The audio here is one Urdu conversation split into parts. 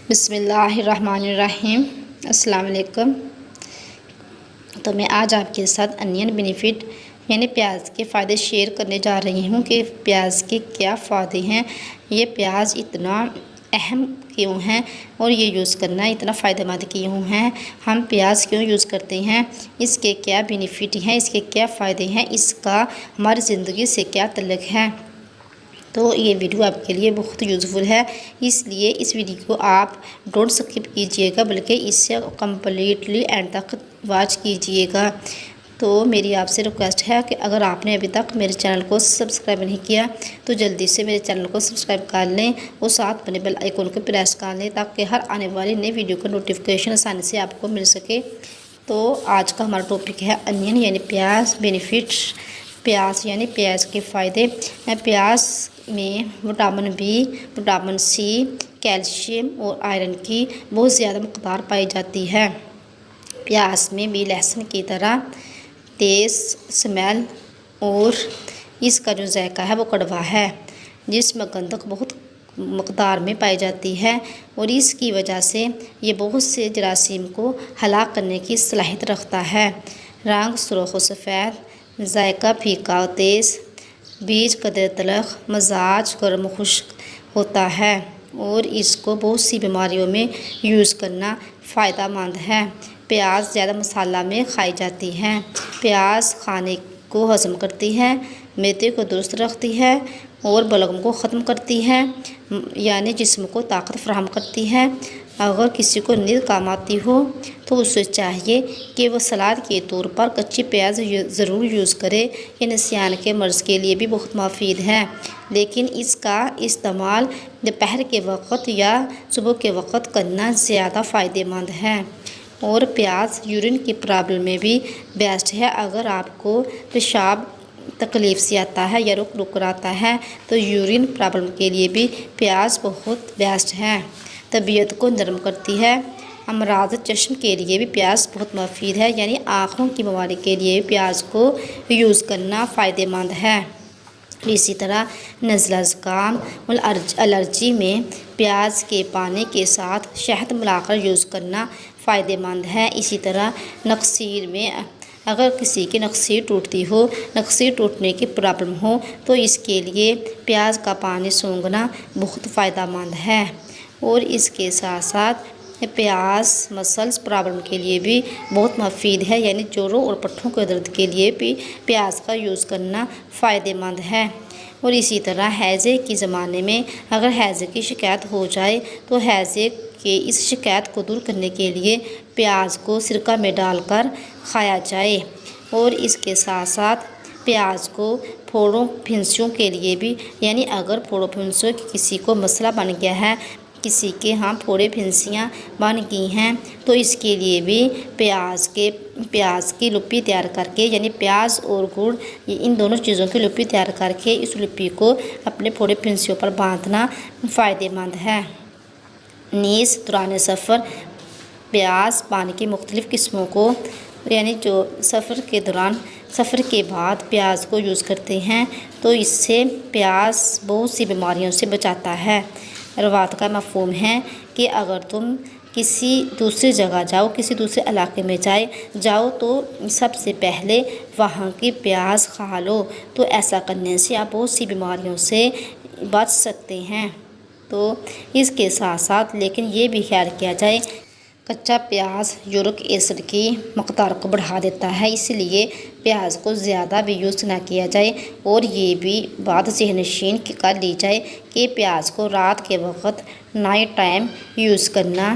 بسم اللہ الرحمن الرحیم۔ السلام علیکم۔ تو میں آج آپ کے ساتھ انین بینیفٹ یعنی پیاز کے فائدے شیئر کرنے جا رہی ہوں کہ پیاز کے کیا فائدے ہیں، یہ پیاز اتنا اہم کیوں ہیں اور یہ یوز کرنا اتنا فائدہ مند کیوں ہیں، ہم پیاز کیوں یوز کرتے ہیں، اس کے کیا بینیفٹ ہیں، اس کے کیا فائدے ہیں، اس کا ہماری زندگی سے کیا تعلق ہے۔ تو یہ ویڈیو آپ کے لیے بہت یوزفل ہے، اس لیے اس ویڈیو کو آپ ڈونٹ سکپ کیجیے گا بلکہ اس سے کمپلیٹلی اینڈ تک واچ کیجیے گا۔ تو میری آپ سے ریکویسٹ ہے کہ اگر آپ نے ابھی تک میرے چینل کو سبسکرائب نہیں کیا تو جلدی سے میرے چینل کو سبسکرائب کر لیں اور ساتھ بنے بیل آئیکن کو پریس کر لیں تاکہ ہر آنے والی نئی ویڈیو کا نوٹیفیکیشن آسانی سے آپ کو مل سکے۔ تو آج کا ہمارا ٹاپک ہے انین یعنی پیاز بینیفٹس، پیاز یعنی پیاز کے فائدے۔ پیاز میں vitamin B, vitamin C, calcium اور آئرن کی بہت زیادہ مقدار پائی جاتی ہے۔ پیاز میں بھی لہسن کی طرح تیز سمیل اور اس کا جو ذائقہ ہے وہ کڑوا ہے، جس میں گندھک بہت مقدار میں پائی جاتی ہے اور اس کی وجہ سے یہ بہت سے جراثیم کو ہلاک کرنے کی صلاحیت رکھتا ہے۔ رنگ سرخ و سفید، ذائقہ پھیکا و تیز، بیج قدر تلخ، مزاج گرم و خشک ہوتا ہے اور اس کو بہت سی بیماریوں میں یوز کرنا فائدہ مند ہے۔ پیاز زیادہ مسالہ میں کھائی جاتی ہے۔ پیاز کھانے کو ہضم کرتی ہے، معدے کو درست رکھتی ہے اور بلغم کو ختم کرتی ہے، یعنی جسم کو طاقت فراہم کرتی ہے۔ اگر کسی کو نیند کام آتی ہو تو اسے چاہیے کہ وہ سلاد کے طور پر کچی پیاز ضرور یوز کرے۔ یہ نسیان کے مرض کے لیے بھی بہت مفید ہے، لیکن اس کا استعمال دوپہر کے وقت یا صبح کے وقت کرنا زیادہ فائدہ مند ہے۔ اور پیاز یورین کی پرابلم میں بھی بیسٹ ہے۔ اگر آپ کو پیشاب تکلیف سے آتا ہے یا رک رک کر آتا ہے تو یورین پرابلم کے لیے بھی پیاز بہت بیسٹ ہے۔ طبیعت کو نرم کرتی ہے۔ امراض چشم کے لیے بھی پیاز بہت مفید ہے، یعنی آنکھوں کی بیماری کے لیے پیاز کو یوز کرنا فائدہ مند ہے۔ اسی طرح نزلہ زکام اور الرجی میں پیاز کے پانی کے ساتھ شہد ملا کر یوز کرنا فائدہ مند ہے۔ اسی طرح نکسیر میں اگر کسی کی نکسیر ٹوٹتی ہو، نکسیر ٹوٹنے کی پرابلم ہو تو اس کے لیے پیاز کا پانی سونگھنا بہت فائدہ مند ہے۔ اور اس کے ساتھ ساتھ پیاز مسلز پرابلم کے لیے بھی بہت مفید ہے، یعنی جوڑوں اور پٹھوں کے درد کے لیے بھی پیاز کا یوز کرنا فائدہ مند ہے۔ اور اسی طرح ہیضے کے زمانے میں اگر ہیضے کی شکایت ہو جائے تو ہیضے کے اس شکایت کو دور کرنے کے لیے پیاز کو سرکہ میں ڈال کر کھایا جائے۔ اور اس کے ساتھ ساتھ پیاز کو پھوڑوں پھنسیوں کے لیے بھی، یعنی اگر پھوڑوں پھنسیوں کی کسی کو مسئلہ بن گیا ہے، کسی کے ہاں پھوڑے پھنسیاں بن گئی ہیں تو اس کے لیے بھی پیاز کی لپی تیار کر کے، یعنی پیاز اور گڑ ان دونوں چیزوں کی لپی تیار کر کے اس لپی کو اپنے پھوڑے پھنسیوں پر باندھنا فائدہ مند ہے۔ نیز دوران سفر پیاز پانی کی مختلف قسموں کو، یعنی جو سفر کے دوران سفر کے بعد پیاز کو یوز کرتے ہیں تو اس سے پیاز بہت سی بیماریوں سے بچاتا ہے۔ روایت کا مفہوم ہے کہ اگر تم کسی دوسری جگہ جاؤ، کسی دوسرے علاقے میں جاؤ تو سب سے پہلے وہاں کی پیاز کھا لو، تو ایسا کرنے سے آپ بہت سی بیماریوں سے بچ سکتے ہیں۔ تو اس کے ساتھ ساتھ لیکن یہ بھی خیال کیا جائے، کچا پیاز یورک ایسڈ کی مقدار کو بڑھا دیتا ہے، اس لیے پیاز کو زیادہ بھی یوز نہ کیا جائے۔ اور یہ بھی بات ذہن نشین کر لی جائے کہ پیاز کو رات کے وقت نائٹ ٹائم یوز کرنا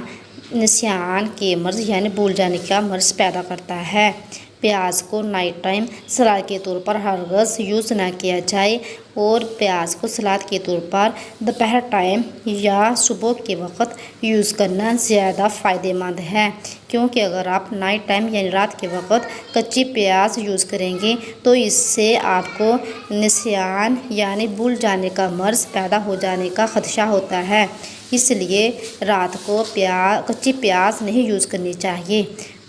نسیان کے مرض یعنی بھول جانے کا مرض پیدا کرتا ہے۔ پیاز کو نائٹ ٹائم سلاد کے طور پر ہرگز یوز نہ کیا جائے اور پیاز کو سلاد کے طور پر دوپہر ٹائم یا صبح کے وقت یوز کرنا زیادہ فائدہ مند ہے، کیونکہ اگر آپ نائٹ ٹائم یعنی رات کے وقت کچی پیاز یوز کریں گے تو اس سے آپ کو نسیان یعنی بھول جانے کا مرض پیدا ہو جانے کا خدشہ ہوتا ہے، اس لیے رات کو کچی پیاز نہیں یوز کرنی چاہیے۔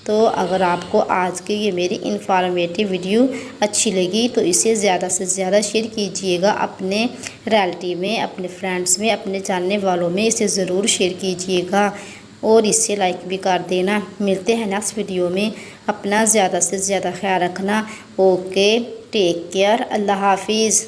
تو اگر آپ کو آج کی یہ میری انفارمیٹیو ویڈیو اچھی لگی تو اسے زیادہ سے زیادہ شیئر کیجیے گا اپنے ریلیٹیو میں، اپنے فرینڈس میں، اپنے جاننے والوں میں اسے ضرور شیئر کیجیے گا اور اسے لائک بھی کر دینا۔ ملتے ہیں نیکسٹ ویڈیو میں، اپنا زیادہ سے زیادہ خیال رکھنا۔ اوکے، ٹیک کیئر، اللہ حافظ۔